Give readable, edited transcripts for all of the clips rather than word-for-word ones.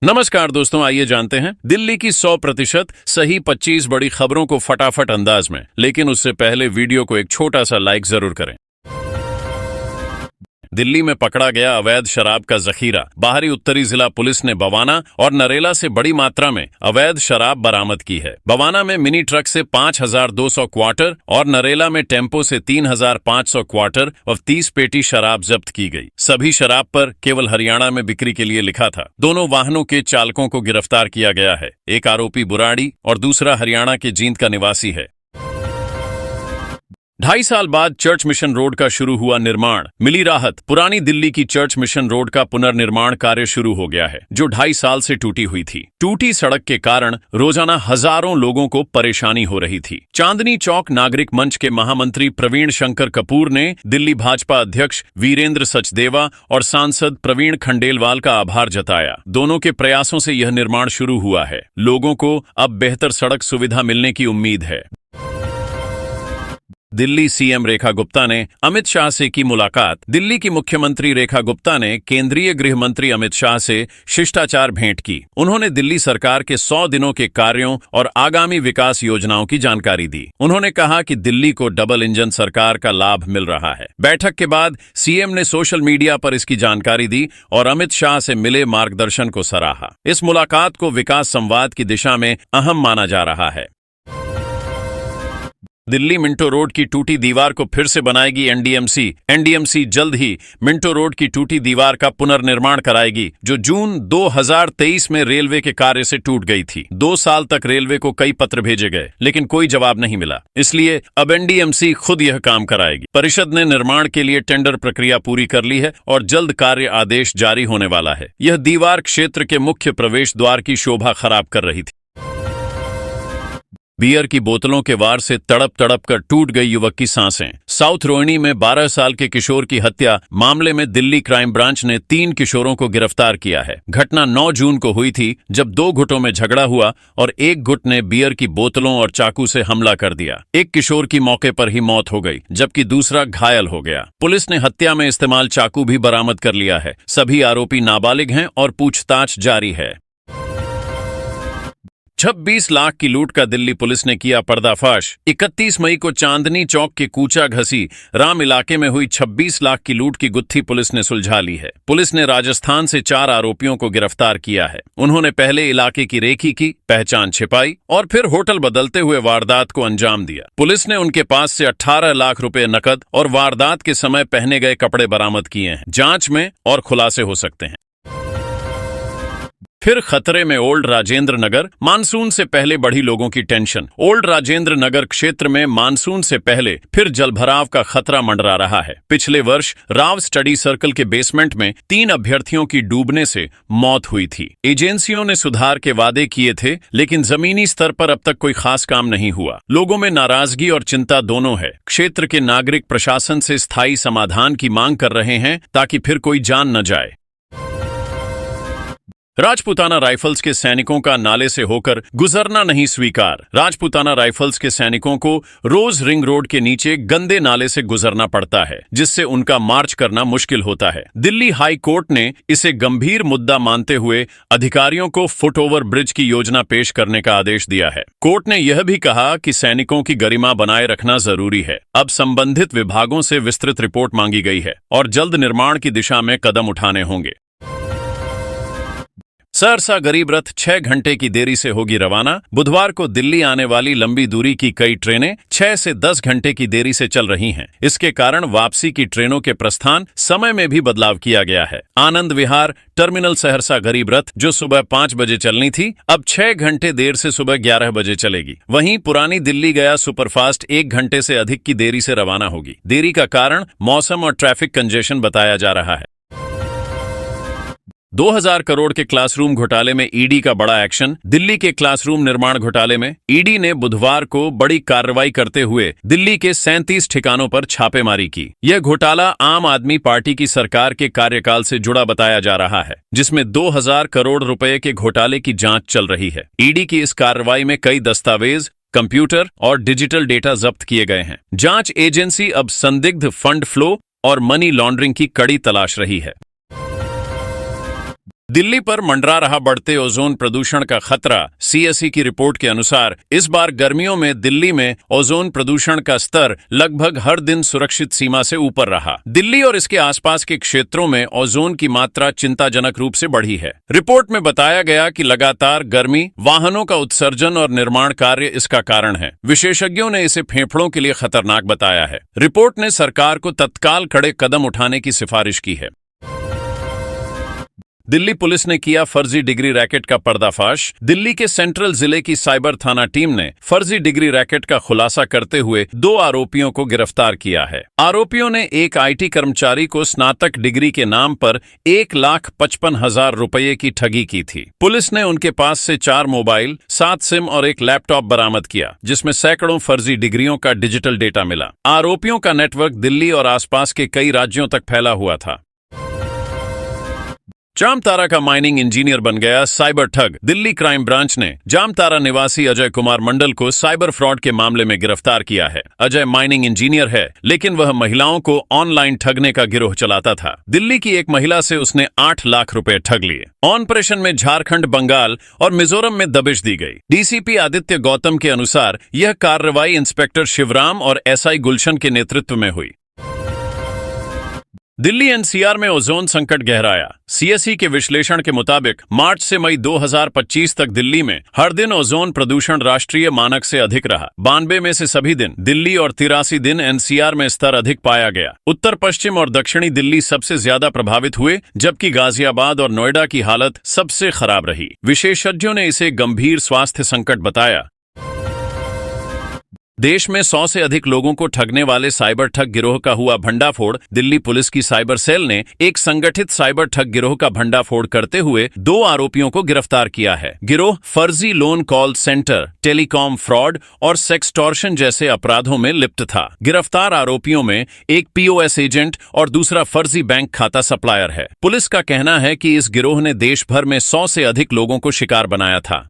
नमस्कार दोस्तों, आइए जानते हैं दिल्ली की 100% सही 25 बड़ी खबरों को फटाफट अंदाज में। लेकिन उससे पहले वीडियो को एक छोटा सा लाइक जरूर करें। दिल्ली में पकड़ा गया अवैध शराब का जखीरा। बाहरी उत्तरी जिला पुलिस ने बवाना और नरेला से बड़ी मात्रा में अवैध शराब बरामद की है। बवाना में मिनी ट्रक से 5,200 क्वार्टर और नरेला में टेम्पो से 3,500 क्वार्टर और 30 पेटी शराब जब्त की गई। सभी शराब पर केवल हरियाणा में बिक्री के लिए लिखा था। दोनों वाहनों के चालकों को गिरफ्तार किया गया है। एक आरोपी बुराड़ी और दूसरा हरियाणा के जींद का निवासी है। 2.5 साल बाद चर्च मिशन रोड का शुरू हुआ निर्माण, मिली राहत। पुरानी दिल्ली की चर्च मिशन रोड का पुनर्निर्माण कार्य शुरू हो गया है, जो 2.5 साल से टूटी हुई थी। टूटी सड़क के कारण रोजाना हजारों लोगों को परेशानी हो रही थी। चांदनी चौक नागरिक मंच के महामंत्री प्रवीण शंकर कपूर ने दिल्ली भाजपा अध्यक्ष वीरेंद्र सचदेवा और सांसद प्रवीण खंडेलवाल का आभार जताया। दोनों के प्रयासों से यह निर्माण शुरू हुआ है। लोगों को अब बेहतर सड़क सुविधा मिलने की उम्मीद है। दिल्ली सीएम रेखा गुप्ता ने अमित शाह से की मुलाकात। दिल्ली की मुख्यमंत्री रेखा गुप्ता ने केंद्रीय गृह मंत्री अमित शाह से शिष्टाचार भेंट की। उन्होंने दिल्ली सरकार के 100 दिनों के कार्यों और आगामी विकास योजनाओं की जानकारी दी। उन्होंने कहा कि दिल्ली को डबल इंजन सरकार का लाभ मिल रहा है। बैठक के बाद सीएम ने सोशल मीडिया पर इसकी जानकारी दी और अमित शाह से मिले मार्गदर्शन को सराहा। इस मुलाकात को विकास संवाद की दिशा में अहम माना जा रहा है। दिल्ली मिंटो रोड की टूटी दीवार को फिर से बनाएगी एनडीएमसी। एनडीएमसी जल्द ही मिंटो रोड की टूटी दीवार का पुनर्निर्माण कराएगी, जो जून 2023 में रेलवे के कार्य से टूट गई थी। 2 साल तक रेलवे को कई पत्र भेजे गए, लेकिन कोई जवाब नहीं मिला। इसलिए अब एनडीएमसी खुद यह काम कराएगी। परिषद ने निर्माण के लिए टेंडर प्रक्रिया पूरी कर ली है और जल्द कार्य आदेश जारी होने वाला है। यह दीवार क्षेत्र के मुख्य प्रवेश द्वार की शोभा खराब कर रही थी। बियर की बोतलों के वार से तड़प तड़प कर टूट गई युवक की सांसें। साउथ रोहिणी में 12 साल के किशोर की हत्या मामले में दिल्ली क्राइम ब्रांच ने 3 किशोरों को गिरफ्तार किया है। घटना 9 जून को हुई थी, जब 2 गुटों में झगड़ा हुआ और एक गुट ने बियर की बोतलों और चाकू से हमला कर दिया। एक किशोर की मौके पर ही मौत हो गई, जबकि दूसरा घायल हो गया। पुलिस ने हत्या में इस्तेमाल चाकू भी बरामद कर लिया है। सभी आरोपी नाबालिग हैं और पूछताछ जारी है। 26 लाख की लूट का दिल्ली पुलिस ने किया पर्दाफाश। 31 मई को चांदनी चौक के कूचा घसी राम इलाके में हुई 26 लाख की लूट की गुत्थी पुलिस ने सुलझा ली है। पुलिस ने राजस्थान से 4 आरोपियों को गिरफ्तार किया है। उन्होंने पहले इलाके की रेकी की, पहचान छिपाई और फिर होटल बदलते हुए वारदात को अंजाम दिया। पुलिस ने उनके पास से 18 लाख रुपए नकद और वारदात के समय पहने गए कपड़े बरामद किए हैं। जांच में और खुलासे हो सकते हैं। फिर खतरे में ओल्ड राजेंद्र नगर। मानसून से पहले बढ़ी लोगों की टेंशन। ओल्ड राजेंद्र नगर क्षेत्र में मानसून से पहले फिर जलभराव का खतरा मंडरा रहा है। पिछले वर्ष राव स्टडी सर्कल के बेसमेंट में 3 अभ्यर्थियों की डूबने से मौत हुई थी। एजेंसियों ने सुधार के वादे किए थे, लेकिन जमीनी स्तर पर अब तक कोई खास काम नहीं हुआ। लोगों में नाराजगी और चिंता दोनों है। क्षेत्र के नागरिक प्रशासन से स्थायी समाधान की मांग कर रहे हैं, ताकि फिर कोई जान न जाए। राजपूताना राइफल्स के सैनिकों का नाले से होकर गुजरना नहीं स्वीकार। राजपूताना राइफल्स के सैनिकों को रोज रिंग रोड के नीचे गंदे नाले से गुजरना पड़ता है, जिससे उनका मार्च करना मुश्किल होता है। दिल्ली हाई कोर्ट ने इसे गंभीर मुद्दा मानते हुए अधिकारियों को फुट ओवर ब्रिज की योजना पेश करने का आदेश दिया है। कोर्ट ने यह भी कहा कि सैनिकों की गरिमा बनाए रखना जरूरी है। अब संबंधित विभागों से विस्तृत रिपोर्ट मांगी गई है और जल्द निर्माण की दिशा में कदम उठाने होंगे। सहरसा गरीब रथ 6 घंटे की देरी से होगी रवाना। बुधवार को दिल्ली आने वाली लंबी दूरी की कई ट्रेनें 6 से 10 घंटे की देरी से चल रही हैं। इसके कारण वापसी की ट्रेनों के प्रस्थान समय में भी बदलाव किया गया है। आनंद विहार टर्मिनल सहरसा गरीब रथ, जो सुबह 5 बजे चलनी थी, अब 6 घंटे देर से सुबह 11 बजे चलेगी। वहीं पुरानी दिल्ली गया सुपरफास्ट 1 घंटे से अधिक की देरी से रवाना होगी। देरी का कारण मौसम और ट्रैफिक कंजेशन बताया जा रहा है। 2000 करोड़ के क्लासरूम घोटाले में ईडी का बड़ा एक्शन। दिल्ली के क्लासरूम निर्माण घोटाले में ईडी ने बुधवार को बड़ी कार्रवाई करते हुए दिल्ली के 37 ठिकानों पर छापेमारी की। यह घोटाला आम आदमी पार्टी की सरकार के कार्यकाल से जुड़ा बताया जा रहा है, जिसमें 2000 करोड़ रुपए के घोटाले की जांच चल रही है। ईडी की इस कार्रवाई में कई दस्तावेज, कंप्यूटर और डिजिटल डेटा जब्त किए गए हैं। जांच एजेंसी अब संदिग्ध फंड फ्लो और मनी लॉन्ड्रिंग की कड़ी तलाश रही है। दिल्ली पर मंडरा रहा बढ़ते ओजोन प्रदूषण का खतरा। सीएसई की रिपोर्ट के अनुसार इस बार गर्मियों में दिल्ली में ओजोन प्रदूषण का स्तर लगभग हर दिन सुरक्षित सीमा से ऊपर रहा। दिल्ली और इसके आसपास के क्षेत्रों में ओजोन की मात्रा चिंताजनक रूप से बढ़ी है। रिपोर्ट में बताया गया कि लगातार गर्मी, वाहनों का उत्सर्जन और निर्माण कार्य इसका कारण है। विशेषज्ञों ने इसे फेफड़ों के लिए खतरनाक बताया है। रिपोर्ट ने सरकार को तत्काल कड़े कदम उठाने की सिफारिश की है। दिल्ली पुलिस ने किया फर्जी डिग्री रैकेट का पर्दाफाश। दिल्ली के सेंट्रल जिले की साइबर थाना टीम ने फर्जी डिग्री रैकेट का खुलासा करते हुए 2 आरोपियों को गिरफ्तार किया है। आरोपियों ने एक आईटी कर्मचारी को स्नातक डिग्री के नाम पर 1,55,000 रुपये की ठगी की थी। पुलिस ने उनके पास से 4 मोबाइल, 7 सिम और एक लैपटॉप बरामद किया, जिसमें सैकड़ों फर्जी डिग्रियों का डिजिटल डेटा मिला। आरोपियों का नेटवर्क दिल्ली और आसपास के कई राज्यों तक फैला हुआ था। जामतारा का माइनिंग इंजीनियर बन गया साइबर ठग। दिल्ली क्राइम ब्रांच ने जामतारा निवासी अजय कुमार मंडल को साइबर फ्रॉड के मामले में गिरफ्तार किया है। अजय माइनिंग इंजीनियर है, लेकिन वह महिलाओं को ऑनलाइन ठगने का गिरोह चलाता था। दिल्ली की एक महिला से उसने 8 लाख रुपए ठग लिए। ऑपरेशन में झारखंड, बंगाल और मिजोरम में दबिश दी गई। डीसीपी आदित्य गौतम के अनुसार यह कार्रवाई इंस्पेक्टर शिवराम और एसआई गुलशन के नेतृत्व में हुई। दिल्ली एनसीआर में ओजोन संकट गहराया। सीएसई के विश्लेषण के मुताबिक मार्च से मई 2025 तक दिल्ली में हर दिन ओजोन प्रदूषण राष्ट्रीय मानक से अधिक रहा। 92 में से सभी दिन दिल्ली और 83 दिन एनसीआर में स्तर अधिक पाया गया। उत्तर पश्चिम और दक्षिणी दिल्ली सबसे ज्यादा प्रभावित हुए, जबकि गाजियाबाद और नोएडा की हालत सबसे खराब रही। विशेषज्ञों ने इसे गंभीर स्वास्थ्य संकट बताया। देश में 100 से अधिक लोगों को ठगने वाले साइबर ठग गिरोह का हुआ भंडाफोड़। दिल्ली पुलिस की साइबर सेल ने एक संगठित साइबर ठग गिरोह का भंडाफोड़ करते हुए 2 आरोपियों को गिरफ्तार किया है। गिरोह फर्जी loan call centre, telecom fraud और सेक्सटॉर्शन जैसे अपराधों में लिप्त था। गिरफ्तार आरोपियों में एक पीओएस एजेंट और दूसरा फर्जी बैंक खाता सप्लायर है। पुलिस का कहना है कि इस गिरोह ने देश भर में 100 से अधिक लोगों को शिकार बनाया था।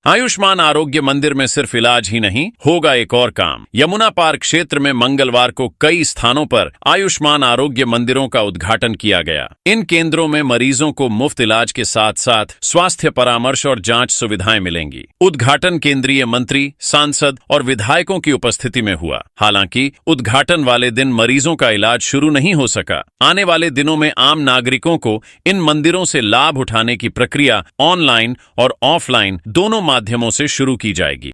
आयुष्मान आरोग्य मंदिर में सिर्फ इलाज ही नहीं, होगा एक और काम। यमुना पार्क क्षेत्र में मंगलवार को कई स्थानों पर आयुष्मान आरोग्य मंदिरों का उद्घाटन किया गया। इन केंद्रों में मरीजों को मुफ्त इलाज के साथ साथ स्वास्थ्य परामर्श और जांच सुविधाएं मिलेंगी। उद्घाटन केंद्रीय मंत्री, सांसद और विधायकों की उपस्थिति में हुआ। हालांकि उद्घाटन वाले दिन मरीजों का इलाज शुरू नहीं हो सका। आने वाले दिनों में आम नागरिकों को इन मंदिरों से लाभ उठाने की प्रक्रिया ऑनलाइन और ऑफलाइन दोनों माध्यमों से शुरू की जाएगी।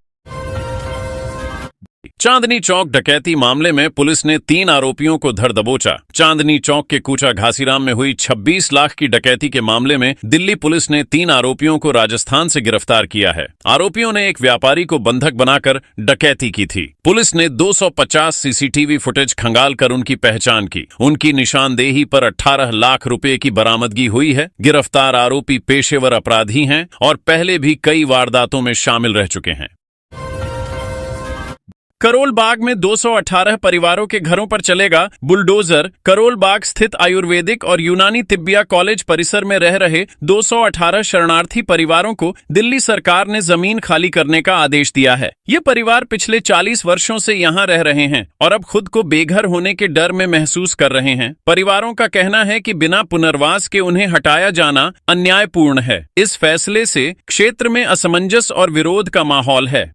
चांदनी चौक डकैती मामले में पुलिस ने 3 आरोपियों को धर दबोचा। चांदनी चौक के कूचा घासीराम में हुई 26 लाख की डकैती के मामले में दिल्ली पुलिस ने 3 आरोपियों को राजस्थान से गिरफ्तार किया है। आरोपियों ने एक व्यापारी को बंधक बनाकर डकैती की थी। पुलिस ने 250 सीसीटीवी फुटेज खंगालकर उनकी पहचान की। उनकी निशानदेही पर 18 लाख रुपए की बरामदगी हुई है। गिरफ्तार आरोपी पेशेवर अपराधी हैं और पहले भी कई वारदातों में शामिल रह चुके हैं। करोल बाग में 218 परिवारों के घरों पर चलेगा बुलडोजर। करोल बाग स्थित आयुर्वेदिक और यूनानी तिब्बिया कॉलेज परिसर में रह रहे 218 शरणार्थी परिवारों को दिल्ली सरकार ने जमीन खाली करने का आदेश दिया है। ये परिवार पिछले 40 वर्षों से यहाँ रह रहे हैं और अब खुद को बेघर होने के डर में महसूस कर रहे हैं। परिवारों का कहना है कि बिना पुनर्वास के उन्हें हटाया जाना अन्यायपूर्ण है। इस फैसले से क्षेत्र में असमंजस और विरोध का माहौल है।